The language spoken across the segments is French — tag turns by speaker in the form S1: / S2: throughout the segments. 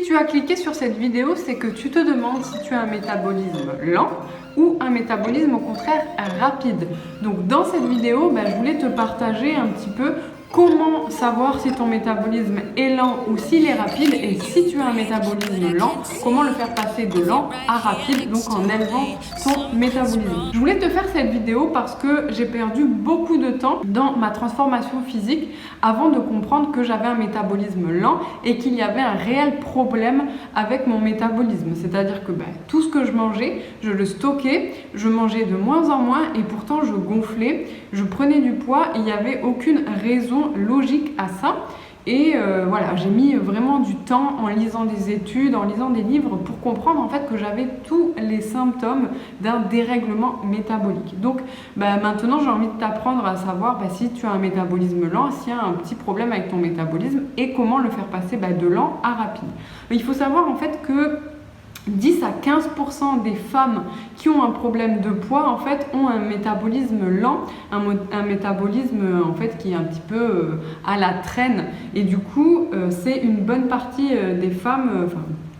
S1: tu as cliqué sur cette vidéo, c'est que tu te demandes si tu as un métabolisme lent ou un métabolisme au contraire rapide. Donc dans cette vidéo, je voulais te partager un petit peu comment savoir si ton métabolisme est lent ou s'il est rapide, et si tu as un métabolisme lent, comment le faire passer de lent à rapide, donc en élevant ton métabolisme. Je voulais te faire cette vidéo parce que j'ai perdu beaucoup de temps dans ma transformation physique avant de comprendre que j'avais un métabolisme lent et qu'il y avait un réel problème avec mon métabolisme. C'est-à-dire que tout ce que je mangeais, je le stockais, je mangeais de moins en moins et pourtant je gonflais, je prenais du poids et il n'y avait aucune raison logique à ça. Et voilà, j'ai mis vraiment du temps en lisant des études, en lisant des livres pour comprendre en fait que j'avais tous les symptômes d'un dérèglement métabolique. Donc maintenant j'ai envie de t'apprendre à savoir si tu as un métabolisme lent, s'il y a un petit problème avec ton métabolisme et comment le faire passer de lent à rapide. Il faut savoir en fait que 10 à 15% des femmes qui ont un problème de poids en fait ont un métabolisme lent, un métabolisme en fait qui est un petit peu à la traîne, et du coup c'est une bonne partie des femmes,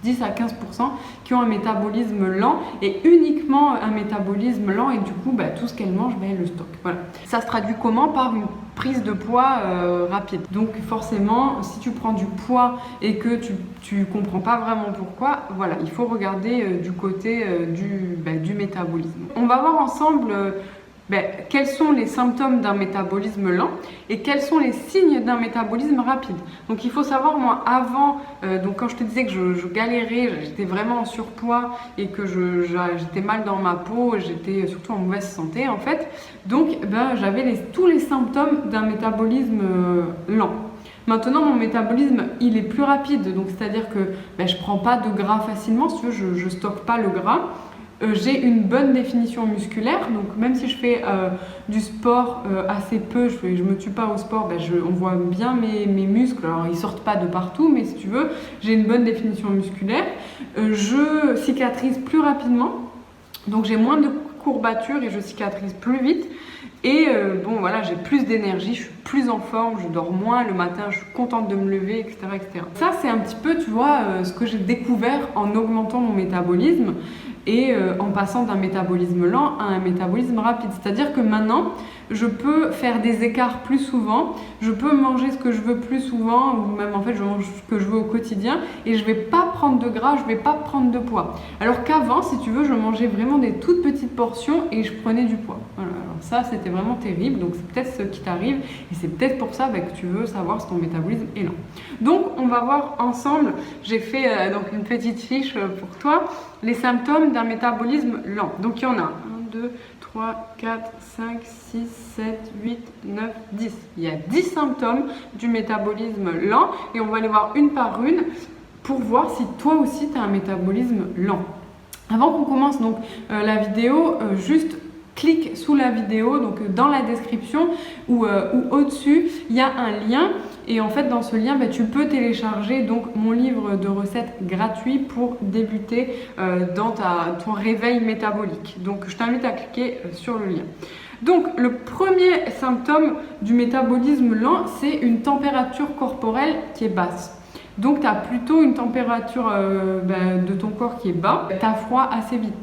S1: 10 à 15% qui ont un métabolisme lent, et uniquement un métabolisme lent, et du coup tout ce qu'elles mangent, elles le stockent. Voilà. Ça se traduit comment? Par une prise de poids rapide. Donc forcément, si tu prends du poids et que tu comprends pas vraiment pourquoi, voilà, il faut regarder du côté du métabolisme. On va voir ensemble quels sont les symptômes d'un métabolisme lent et quels sont les signes d'un métabolisme rapide. Donc il faut savoir, moi avant, donc quand je te disais que je galérais, j'étais vraiment en surpoids et que j'étais mal dans ma peau, j'étais surtout en mauvaise santé en fait, donc j'avais tous les symptômes d'un métabolisme lent. Maintenant, mon métabolisme, il est plus rapide, donc c'est-à-dire que je prends pas de gras facilement, si tu veux, je stocke pas le gras. J'ai une bonne définition musculaire, donc même si je fais du sport assez peu, je me tue pas au sport, on voit bien mes muscles. Alors ils sortent pas de partout, mais si tu veux, j'ai une bonne définition musculaire. Je cicatrise plus rapidement, donc j'ai moins de courbatures et je cicatrise plus vite. Et voilà, j'ai plus d'énergie, je suis plus en forme, je dors moins le matin, je suis contente de me lever, etc. etc. Ça, c'est un petit peu, tu vois, ce que j'ai découvert en augmentant mon métabolisme et en passant d'un métabolisme lent à un métabolisme rapide. C'est-à-dire que maintenant, je peux faire des écarts plus souvent, je peux manger ce que je veux plus souvent, ou même en fait je mange ce que je veux au quotidien, et je vais pas prendre de gras, je vais pas prendre de poids. Alors qu'avant, si tu veux, je mangeais vraiment des toutes petites portions et je prenais du poids. Voilà. Alors ça, c'était vraiment terrible, donc c'est peut-être ce qui t'arrive, et c'est peut-être pour ça que tu veux savoir si ton métabolisme est lent. Donc on va voir ensemble, j'ai fait donc une petite fiche pour toi, les symptômes d'un métabolisme lent. Donc il y en a 1, 2, 3, 4, 5, 6, 7, 8, 9, 10. Il y a 10 symptômes du métabolisme lent et on va les voir une par une pour voir si toi aussi tu as un métabolisme lent. Avant qu'on commence donc la vidéo, juste clique sous la vidéo, donc dans la description ou au-dessus, il y a un lien. Et en fait, dans ce lien, tu peux télécharger donc mon livre de recettes gratuit pour débuter dans ton réveil métabolique. Donc, je t'invite à cliquer sur le lien. Donc, le premier symptôme du métabolisme lent, c'est une température corporelle qui est basse. Donc, tu as plutôt une température de ton corps qui est bas. Tu as froid assez vite.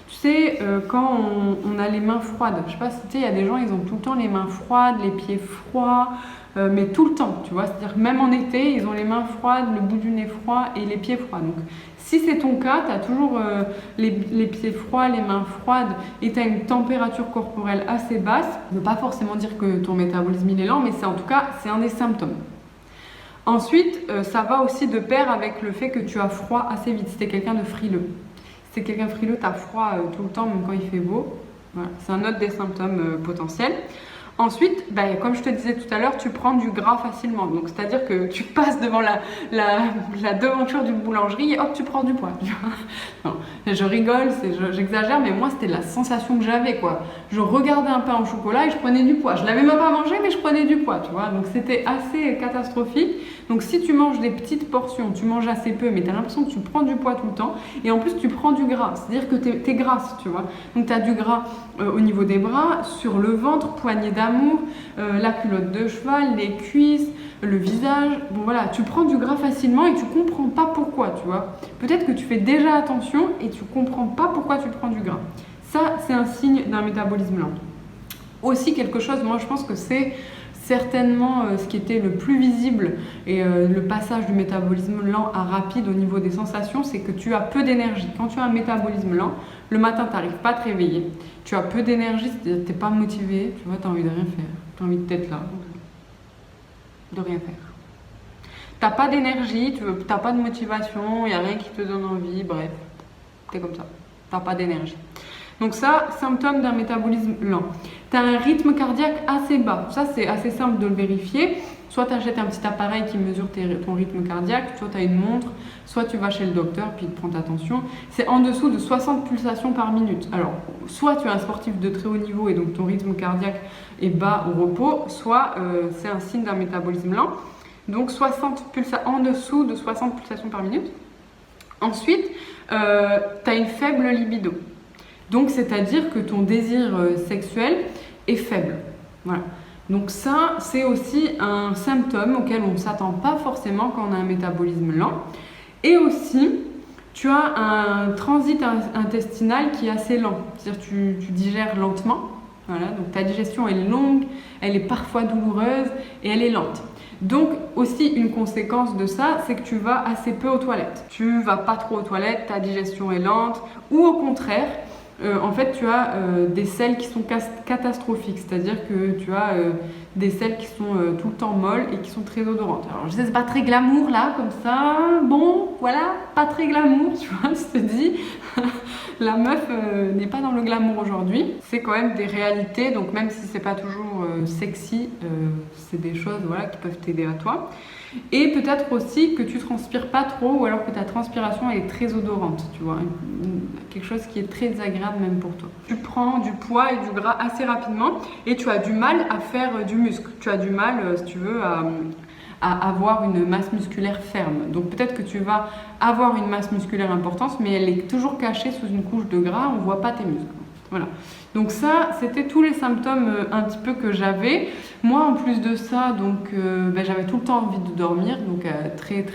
S1: Tu sais, quand on a les mains froides, je sais pas si tu sais, il y a des gens, ils ont tout le temps les mains froides, les pieds froids, mais tout le temps, tu vois. C'est-à-dire même en été, ils ont les mains froides, le bout du nez froid et les pieds froids. Donc, si c'est ton cas, tu as toujours les pieds froids, les mains froides et tu as une température corporelle assez basse, ça ne veut pas forcément dire que ton métabolisme il est lent, mais c'est en tout cas, c'est un des symptômes. Ensuite, ça va aussi de pair avec le fait que tu as froid assez vite, si tu es quelqu'un de frileux. Si tu es quelqu'un de frileux, tu as froid tout le temps, même quand il fait beau. Voilà, c'est un autre des symptômes potentiels. Ensuite, comme je te disais tout à l'heure, tu prends du gras facilement. Donc, c'est-à-dire que tu passes devant la devanture d'une boulangerie et hop, tu prends du poids. Non, je rigole, j'exagère, mais moi, c'était la sensation que j'avais, quoi. Je regardais un pain au chocolat et je prenais du poids. Je l'avais même pas mangé, mais je prenais du poids, tu vois. Donc, c'était assez catastrophique. Donc, si tu manges des petites portions, tu manges assez peu, mais tu as l'impression que tu prends du poids tout le temps. Et en plus, tu prends du gras. C'est-à-dire que tu es grasse, tu vois. Donc, tu as du gras au niveau des bras, sur le ventre, poignée d'amour, la culotte de cheval, les cuisses, le visage. Bon voilà, tu prends du gras facilement et tu comprends pas pourquoi, tu vois. Peut-être que tu fais déjà attention et tu comprends pas pourquoi tu prends du gras. Ça, c'est un signe d'un métabolisme lent. Aussi quelque chose, moi je pense que c'est certainement ce qui était le plus visible et le passage du métabolisme lent à rapide au niveau des sensations, c'est que tu as peu d'énergie. Quand tu as un métabolisme lent, le matin, tu n'arrives pas à te réveiller. Tu as peu d'énergie, c'est-à-dire que tu n'es pas motivé, tu vois, tu as envie de rien faire. Tu as envie d'être là, de rien faire. Tu n'as pas d'énergie, tu n'as pas de motivation, il n'y a rien qui te donne envie, bref, tu es comme ça. Tu n'as pas d'énergie. Donc ça, symptôme d'un métabolisme lent. Tu as un rythme cardiaque assez bas. Ça, c'est assez simple de le vérifier. Soit tu achètes un petit appareil qui mesure ton rythme cardiaque, soit tu as une montre, soit tu vas chez le docteur puis il te prend ta tension. C'est en dessous de 60 pulsations par minute. Alors, soit tu es un sportif de très haut niveau et donc ton rythme cardiaque est bas au repos, soit c'est un signe d'un métabolisme lent. Donc en dessous de 60 pulsations par minute. Ensuite, tu as une faible libido. Donc, c'est-à-dire que ton désir sexuel est faible. Voilà. Donc ça, c'est aussi un symptôme auquel on ne s'attend pas forcément quand on a un métabolisme lent. Et aussi, tu as un transit intestinal qui est assez lent. C'est-à-dire que tu digères lentement. Voilà. Donc ta digestion est longue, elle est parfois douloureuse et elle est lente. Donc aussi une conséquence de ça, c'est que tu vas assez peu aux toilettes. Tu vas pas trop aux toilettes, ta digestion est lente, ou au contraire, en fait, tu as des selles qui sont catastrophiques, c'est-à-dire que tu as des selles qui sont tout le temps molles et qui sont très odorantes. Alors, je sais, c'est pas très glamour là, comme ça. Bon, voilà, pas très glamour, tu vois, je te dis. La meuf n'est pas dans le glamour aujourd'hui. C'est quand même des réalités, donc même si c'est pas toujours sexy, c'est des choses voilà, qui peuvent t'aider à toi. Et peut-être aussi que tu transpires pas trop ou alors que ta transpiration est très odorante, tu vois, quelque chose qui est très désagréable même pour toi. Tu prends du poids et du gras assez rapidement et tu as du mal à faire du muscle. Tu as du mal, si tu veux, à avoir une masse musculaire ferme. Donc peut-être que tu vas avoir une masse musculaire importante, mais elle est toujours cachée sous une couche de gras, on ne voit pas tes muscles. Voilà. Donc ça, c'était tous les symptômes un petit peu que j'avais. Moi, en plus de ça, donc j'avais tout le temps envie de dormir, donc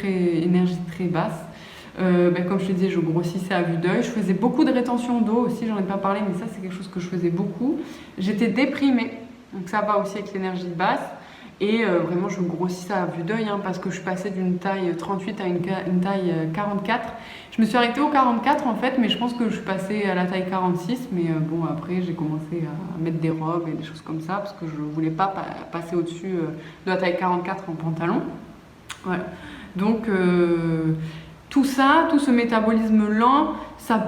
S1: énergie très basse. Comme je te disais, je grossissais à vue d'œil. Je faisais beaucoup de rétention d'eau aussi, j'en ai pas parlé, mais ça, c'est quelque chose que je faisais beaucoup. J'étais déprimée, donc ça va aussi avec l'énergie basse. Et vraiment, je grossissais à vue d'œil parce que je passais d'une taille 38 à une taille 44. Je me suis arrêtée au 44 en fait, mais je pense que je suis passée à la taille 46. Mais bon, après, j'ai commencé à mettre des robes et des choses comme ça parce que je ne voulais pas passer au-dessus de la taille 44 en pantalon. Voilà. Donc, tout ça, tout ce métabolisme lent, ça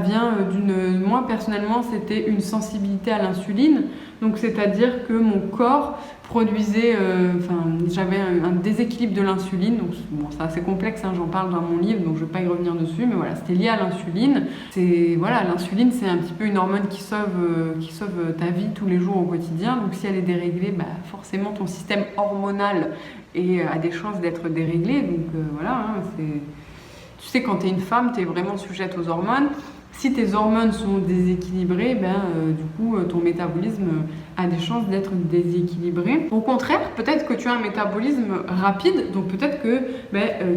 S1: vient d'une... Moi, personnellement, c'était une sensibilité à l'insuline. Donc, c'est-à-dire que mon corps produisait... j'avais un déséquilibre de l'insuline. Donc, bon, c'est assez complexe, j'en parle dans mon livre, donc je ne vais pas y revenir dessus. Mais voilà, c'était lié à l'insuline. L'insuline, c'est un petit peu une hormone qui sauve ta vie tous les jours au quotidien. Donc, si elle est déréglée, forcément, ton système hormonal a des chances d'être déréglé. Donc, tu sais, quand tu es une femme, tu es vraiment sujette aux hormones. Si tes hormones sont déséquilibrées, du coup, ton métabolisme a des chances d'être déséquilibré. Au contraire, peut-être que tu as un métabolisme rapide, donc peut-être que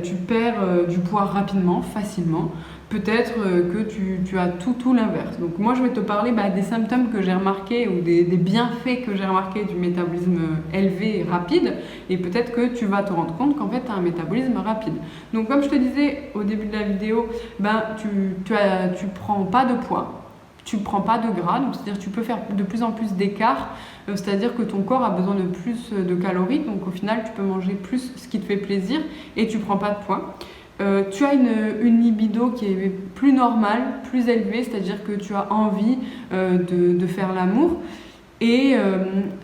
S1: tu perds du poids rapidement, facilement. Peut-être que tu as tout l'inverse. Donc moi, je vais te parler des symptômes que j'ai remarqués ou des bienfaits que j'ai remarqués du métabolisme élevé et rapide. Et peut-être que tu vas te rendre compte qu'en fait, tu as un métabolisme rapide. Donc comme je te disais au début de la vidéo, tu prends pas de poids. Tu ne prends pas de gras, donc c'est-à-dire que tu peux faire de plus en plus d'écart, c'est-à-dire que ton corps a besoin de plus de calories, donc au final tu peux manger plus ce qui te fait plaisir et tu ne prends pas de poids. Tu as une libido qui est plus normale, plus élevée, c'est-à-dire que tu as envie de faire l'amour. Et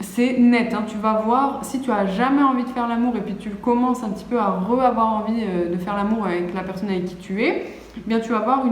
S1: c'est net, tu vas voir, si tu n'as jamais envie de faire l'amour et puis tu commences un petit peu à avoir envie de faire l'amour avec la personne avec qui tu es, eh bien tu vas avoir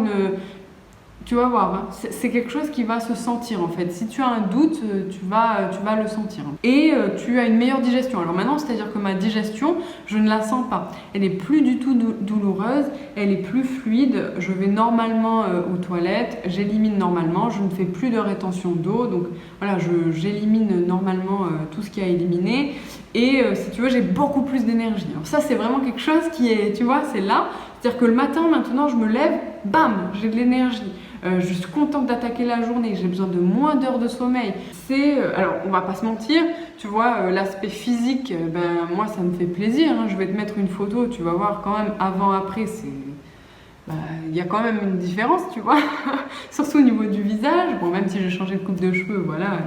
S1: c'est quelque chose qui va se sentir en fait. Si tu as un doute, tu vas le sentir. Et tu as une meilleure digestion. Alors maintenant, c'est-à-dire que ma digestion, je ne la sens pas. Elle est plus du tout douloureuse, elle est plus fluide. Je vais normalement aux toilettes, j'élimine normalement, je ne fais plus de rétention d'eau. Donc voilà, j'élimine normalement tout ce qui a éliminé. Et si tu veux, j'ai beaucoup plus d'énergie. Alors ça, c'est vraiment quelque chose qui est, tu vois, c'est là. C'est-à-dire que le matin, maintenant, je me lève, bam, j'ai de l'énergie. Je suis contente d'attaquer la journée, j'ai besoin de moins d'heures de sommeil. Alors on va pas se mentir, tu vois, l'aspect physique, ben moi ça me fait plaisir, hein. Je vais te mettre une photo, tu vas voir quand même avant-après, il y a quand même une différence, tu vois, surtout au niveau du visage. Bon, même si j'ai changé de coupe de cheveux, voilà,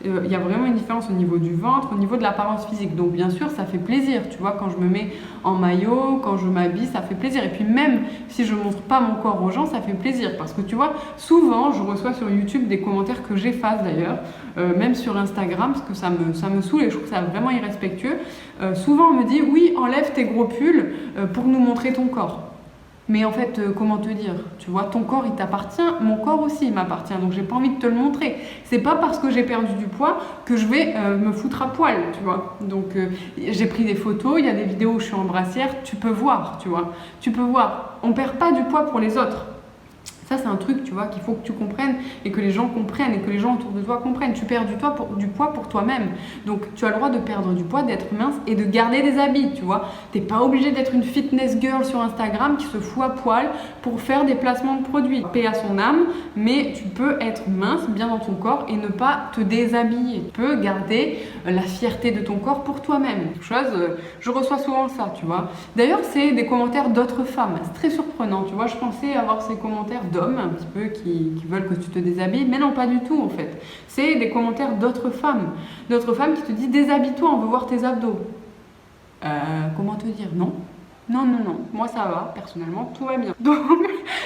S1: il y a vraiment une différence au niveau du ventre, au niveau de l'apparence physique. Donc bien sûr, ça fait plaisir, tu vois, quand je me mets en maillot, quand je m'habille, ça fait plaisir. Et puis même si je montre pas mon corps aux gens, ça fait plaisir. Parce que tu vois, souvent, je reçois sur YouTube des commentaires que j'efface d'ailleurs, même sur Instagram, parce que ça me saoule et je trouve ça vraiment irrespectueux. Souvent, on me dit, oui, enlève tes gros pulls pour nous montrer ton corps. Mais en fait, comment te dire? Tu vois, ton corps, il t'appartient, mon corps aussi, il m'appartient. Donc, j'ai pas envie de te le montrer. C'est pas parce que j'ai perdu du poids que je vais me foutre à poil, tu vois. Donc, j'ai pris des photos, il y a des vidéos où je suis en brassière, tu peux voir, tu vois. Tu peux voir. On perd pas du poids pour les autres. Ça, c'est un truc, tu vois, qu'il faut que tu comprennes et que les gens comprennent et que les gens autour de toi comprennent. Tu perds du poids pour toi-même. Donc, tu as le droit de perdre du poids, d'être mince et de garder des habits, tu vois. T'es pas obligé d'être une fitness girl sur Instagram qui se fout à poil pour faire des placements de produits. Paix à son âme, mais tu peux être mince, bien dans ton corps et ne pas te déshabiller. Tu peux garder la fierté de ton corps pour toi-même. Je reçois souvent ça, tu vois. D'ailleurs, c'est des commentaires d'autres femmes. C'est très surprenant, tu vois. Je pensais avoir ces commentaires d'hommes un petit peu qui veulent que tu te déshabilles, mais non, pas du tout en fait. C'est des commentaires d'autres femmes qui te disent déshabille-toi, on veut voir tes abdos. Comment te dire? Non. Non, moi ça va, personnellement, tout va bien. Donc,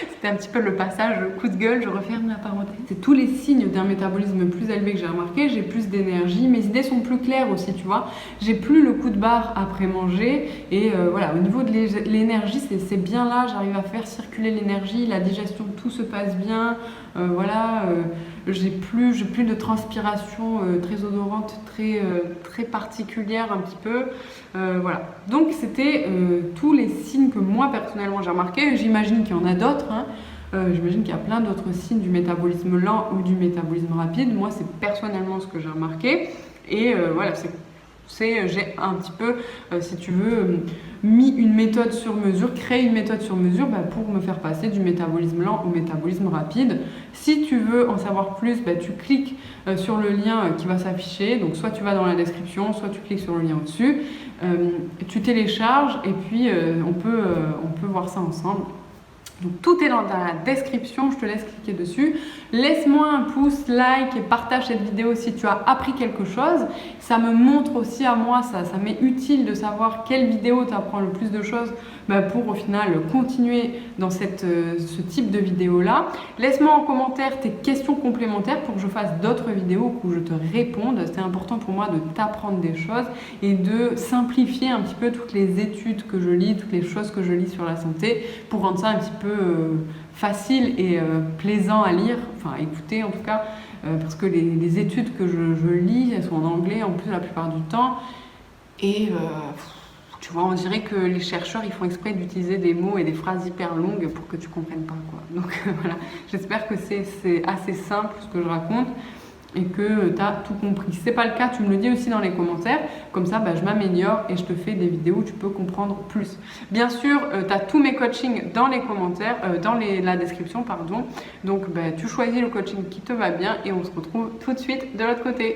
S1: c'était un petit peu le passage coup de gueule, je referme la parenthèse. C'est tous les signes d'un métabolisme plus élevé que j'ai remarqué, j'ai plus d'énergie, mes idées sont plus claires aussi, tu vois. J'ai plus le coup de barre après manger, et voilà, au niveau de l'énergie, c'est bien là, j'arrive à faire circuler l'énergie, la digestion, tout se passe bien, j'ai plus de transpiration très odorante, très particulière un petit peu, voilà. Donc c'était tous les signes que moi personnellement j'ai remarqué. J'imagine qu'il y en a d'autres, hein. J'imagine qu'il y a plein d'autres signes du métabolisme lent ou du métabolisme rapide. Moi c'est personnellement ce que j'ai remarqué et voilà, j'ai un petit peu, si tu veux, mis une méthode sur mesure, créé une méthode sur mesure pour me faire passer du métabolisme lent au métabolisme rapide. Si tu veux en savoir plus, tu cliques sur le lien qui va s'afficher. Donc soit tu vas dans la description, soit tu cliques sur le lien au-dessus. Tu télécharges et puis on peut voir ça ensemble. Donc tout est dans la description, je te laisse cliquer dessus. Laisse-moi un pouce, like et partage cette vidéo si tu as appris quelque chose. Ça me montre aussi à moi, ça m'est utile de savoir quelle vidéo t'apprend le plus de choses pour au final continuer dans ce type de vidéo là. Laisse-moi en commentaire tes questions complémentaires pour que je fasse d'autres vidéos où je te réponde. C'est important pour moi de t'apprendre des choses et de simplifier un petit peu toutes les études que je lis, toutes les choses que je lis sur la santé pour rendre ça un petit peu facile et plaisant à lire, enfin à écouter en tout cas, parce que les études que je lis, elles sont en anglais en plus la plupart du temps et tu vois, on dirait que les chercheurs, ils font exprès d'utiliser des mots et des phrases hyper longues pour que tu comprennes pas, quoi. Donc voilà, j'espère que c'est assez simple ce que je raconte et que tu as tout compris. Si ce n'est pas le cas, tu me le dis aussi dans les commentaires. Comme ça, je m'améliore et je te fais des vidéos où tu peux comprendre plus. Bien sûr, tu as tous mes coachings dans les commentaires, dans la description, pardon. Donc, tu choisis le coaching qui te va bien et on se retrouve tout de suite de l'autre côté.